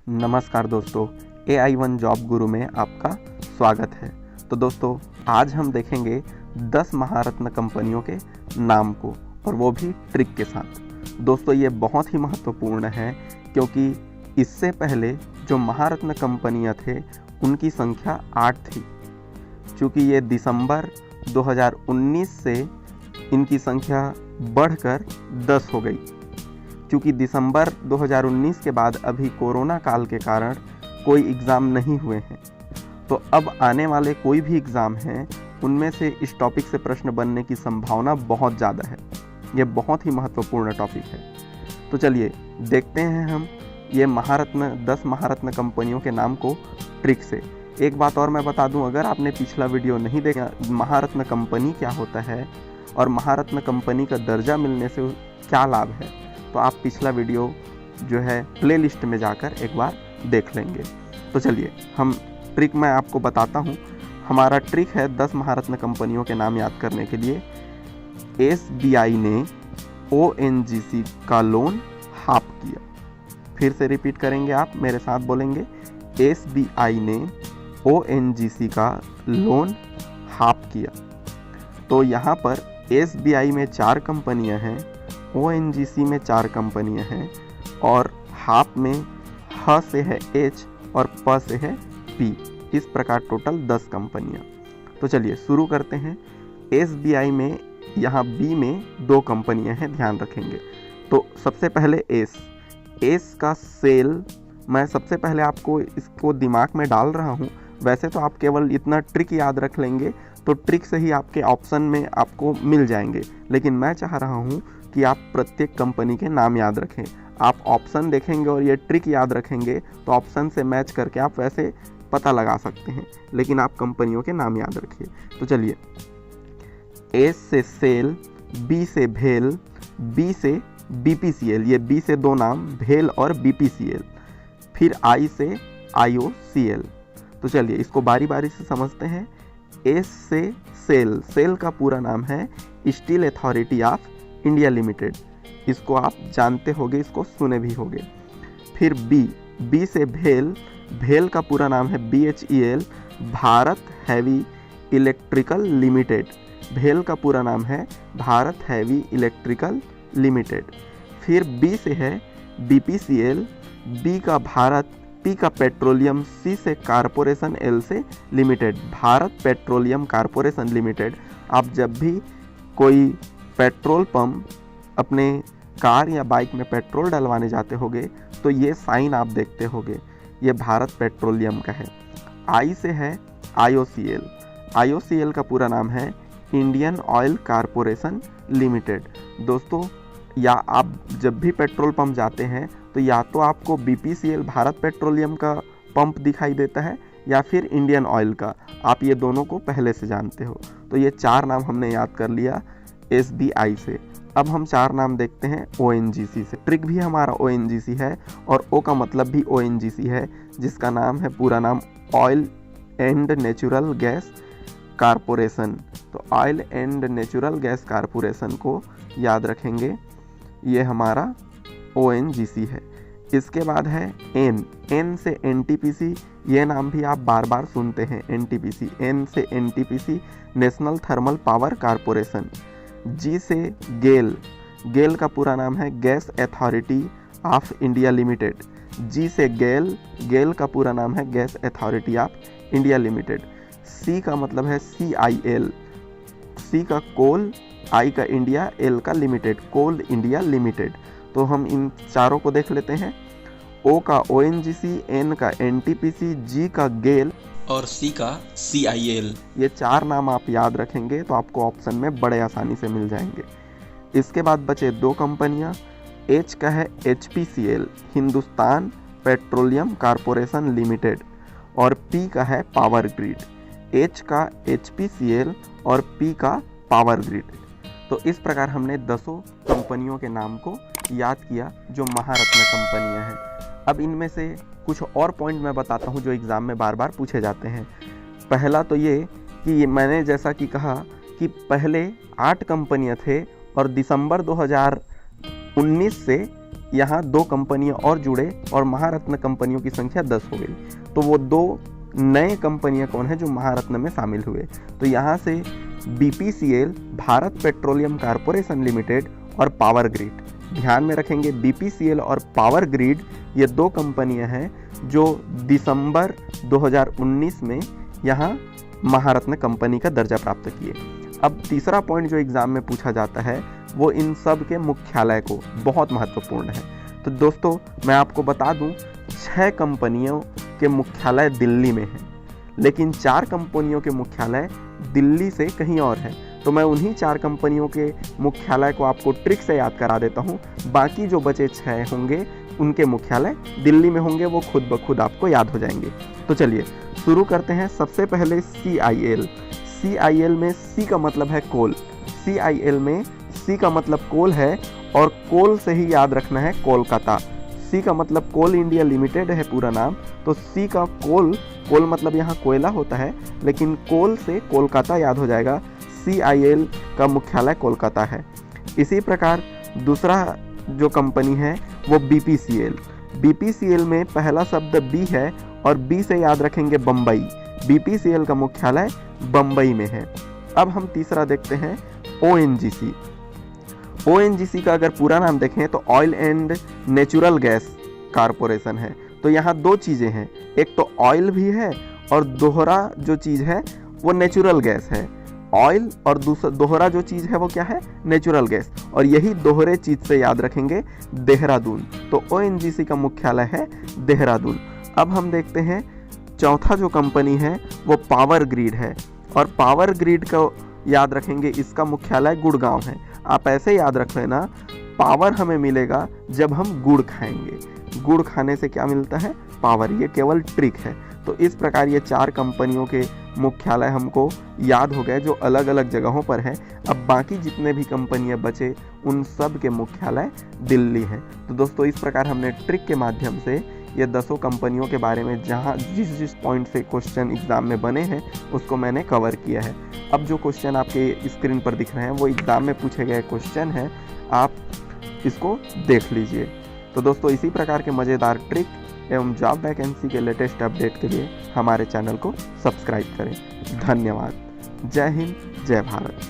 नमस्कार दोस्तों, AI1 job गुरु में आपका स्वागत है। तो दोस्तों, आज हम देखेंगे 10 महारत्न कंपनियों के नाम को, और वो भी ट्रिक के साथ। दोस्तों, ये बहुत ही महत्वपूर्ण है क्योंकि इससे पहले जो महारत्न कंपनियां थे उनकी संख्या 8 थी। चूँकि ये दिसंबर 2019 से इनकी संख्या बढ़कर 10 हो गई। क्योंकि दिसंबर 2019 के बाद अभी कोरोना काल के कारण कोई एग्ज़ाम नहीं हुए हैं, तो अब आने वाले कोई भी एग्ज़ाम हैं उनमें से इस टॉपिक से प्रश्न बनने की संभावना बहुत ज़्यादा है। ये बहुत ही महत्वपूर्ण टॉपिक है। तो चलिए देखते हैं हम ये 10 महारत्न कंपनियों के नाम को ट्रिक से। एक बात और मैं बता दूं, अगर आपने पिछला वीडियो नहीं देखा महारत्न कंपनी क्या होता है और महारत्न कंपनी का दर्जा मिलने से क्या लाभ है, तो आप पिछला वीडियो जो है प्लेलिस्ट में जाकर एक बार देख लेंगे। तो चलिए हम ट्रिक मैं आपको बताता हूँ। हमारा ट्रिक है 10 महारत्न कंपनियों के नाम याद करने के लिए। SBI ने ONGC का लोन हाफ किया। फिर से रिपीट करेंगे, आप मेरे साथ बोलेंगे। SBI ने ONGC का लोन हाफ किया। तो यहाँ पर SBI में 4 कंपनियाँ हैं, ONGC में 4 कंपनियां हैं, और हाफ में ह से है H और प से है P। इस प्रकार टोटल 10 कंपनियां। तो चलिए शुरू करते हैं। SBI में यहाँ B में 2 कंपनियां हैं, ध्यान रखेंगे। तो सबसे पहले S का सेल, मैं सबसे पहले आपको इसको दिमाग में डाल रहा हूँ। वैसे तो आप केवल इतना ट्रिक याद रख लेंगे तो ट्रिक से ही आपके ऑप्शन में आपको मिल जाएंगे, लेकिन मैं चाह रहा हूँ कि आप प्रत्येक कंपनी के नाम याद रखें। आप ऑप्शन देखेंगे और ये ट्रिक याद रखेंगे तो ऑप्शन से मैच करके आप वैसे पता लगा सकते हैं, लेकिन आप कंपनियों के नाम याद रखिए। तो चलिए, S से सेल, B से भेल, B से BPCL, ये B से 2 नाम, भेल और BPCL। फिर I से IOCL। तो चलिए इसको बारी बारी से समझते हैं। S से सेल, सेल का पूरा नाम है steel authority of India limited. इसको आप जानते होंगे, इसको सुने भी होंगे। फिर B से भेल, भेल का पूरा नाम है BHEL, Bharat heavy electrical limited. भेल का पूरा नाम है भारत हैवी इलेक्ट्रिकल लिमिटेड। फिर B से है BPCL, B का भारत, P का पेट्रोलियम, C से कारपोरेशन, L से limited, Bharat petroleum corporation limited. आप जब भी कोई पेट्रोल पंप अपने कार या बाइक में पेट्रोल डलवाने जाते होगे तो ये साइन आप देखते होगे, ये भारत पेट्रोलियम का है। I से है IOCL, IOCL का पूरा नाम है इंडियन ऑयल कारपोरेशन लिमिटेड। दोस्तों, या आप जब भी पेट्रोल पंप जाते हैं तो या तो आपको BPCL भारत पेट्रोलियम का पंप दिखाई देता है या फिर इंडियन ऑयल का। आप ये दोनों को पहले से जानते हो। तो ये 4 नाम हमने याद कर लिया SBI से। अब हम 4 नाम देखते हैं ONGC से। ट्रिक भी हमारा ONGC है और O का मतलब भी ONGC है, जिसका नाम है पूरा नाम oil and natural gas corporation. तो oil and natural gas corporation को याद रखेंगे, ये हमारा ONGC है। इसके बाद है N से NTPC, ये नाम भी आप बार बार सुनते हैं, NTPC। N से NTPC national thermal power corporation. G से गेल, गेल का पूरा नाम है gas authority of India limited. G से गेल, गेल का पूरा नाम है gas authority of India limited. C का मतलब है CIL, C का कोल, I का इंडिया, L का लिमिटेड, कोल इंडिया लिमिटेड। तो हम इन चारों को देख लेते हैं। O का ONGC, N का NTPC, G का गेल और C का CIL। ये 4 नाम आप याद रखेंगे तो आपको ऑप्शन में बड़े आसानी से मिल जाएंगे। इसके बाद बचे 2 कंपनियां। H का है HPCL, Hindustan petroleum corporation limited, और P का है पावर ग्रिड। H का HPCL और P का पावर ग्रिड। तो इस प्रकार हमने 10 कंपनियों के नाम को याद किया जो महारत्न कंपनियां हैं। अब इनमें से कुछ और पॉइंट मैं बताता हूं जो एग्ज़ाम में बार बार पूछे जाते हैं। पहला तो ये कि मैंने जैसा कि कहा कि पहले 8 कंपनियां थे और दिसंबर 2019 से यहाँ 2 कंपनियां और जुड़े और महारत्न कंपनियों की संख्या 10 हो गई। तो वो 2 नए कंपनियां कौन है जो महारत्न में शामिल हुए? तो यहाँ से BPCL Bharat petroleum corporation limited और पावर ग्रिड। ध्यान में रखेंगे BPCL और पावर ग्रिड ये 2 कंपनियां हैं जो दिसंबर 2019 में यहाँ महारत्न कंपनी का दर्जा प्राप्त किए। अब तीसरा पॉइंट जो एग्जाम में पूछा जाता है वो इन सब के मुख्यालय को बहुत महत्वपूर्ण है। तो दोस्तों मैं आपको बता दूं 6 कंपनियों के मुख्यालय दिल्ली में हैं, लेकिन 4 कंपनियों के मुख्यालय दिल्ली से कहीं और हैं। तो मैं उन्हीं 4 कंपनियों के मुख्यालय को आपको ट्रिक से याद करा देता हूं। बाकी जो बचे 6 होंगे उनके मुख्यालय दिल्ली में होंगे, वो खुद ब खुद आपको याद हो जाएंगे। तो चलिए शुरू करते हैं। सबसे पहले CIL। CIL में C का मतलब है कोल। CIL में C का मतलब कोल है और कोल से ही याद रखना है कोलकाता। C का मतलब कोल इंडिया लिमिटेड है पूरा नाम। तो C का कोल मतलब यहाँ कोयला होता है, लेकिन कोल से कोलकाता याद हो जाएगा। CIL का मुख्यालय कोलकाता है। इसी प्रकार दूसरा जो कंपनी है वो BPCL। BPCL में पहला शब्द B है और B से याद रखेंगे बम्बई। BPCL का मुख्यालय बम्बई में है। अब हम तीसरा देखते हैं ONGC। ONGC का अगर पूरा नाम देखें तो oil and natural gas corporation है। तो यहाँ 2 चीज़ें हैं, एक तो ऑयल भी है और दोहरा जो चीज़ है वो नेचुरल गैस है। ऑयल और दोहरा जो चीज़ है वो क्या है? Natural gas. और यही दोहरे चीज़ से याद रखेंगे देहरादून। तो ONGC का मुख्यालय है देहरादून। अब हम देखते हैं चौथा जो कंपनी है वो पावर ग्रिड है और पावर ग्रिड को याद रखेंगे, इसका मुख्यालय गुड़गांव है। आप ऐसे याद रख लेना, पावर हमें मिलेगा जब हम गुड़ खाएंगे। गुड़ खाने से क्या मिलता है? पावर। ये केवल ट्रिक है। तो इस प्रकार ये 4 कंपनियों के मुख्यालय हमको याद हो गए जो अलग अलग जगहों पर हैं। अब बाकी जितने भी कंपनियां बचे उन सब के मुख्यालय दिल्ली हैं। तो दोस्तों इस प्रकार हमने ट्रिक के माध्यम से ये 10 कंपनियों के बारे में जहाँ जिस पॉइंट से क्वेश्चन एग्ज़ाम में बने हैं उसको मैंने कवर किया है। अब जो क्वेश्चन आपके स्क्रीन पर दिख रहे हैं वो एग्ज़ाम में पूछे गए क्वेश्चन हैं, आप इसको देख लीजिए। तो दोस्तों इसी प्रकार के मज़ेदार ट्रिक एवं जॉब वैकेंसी के लेटेस्ट अपडेट के लिए हमारे चैनल को सब्सक्राइब करें। धन्यवाद। जय हिंद, जय भारत।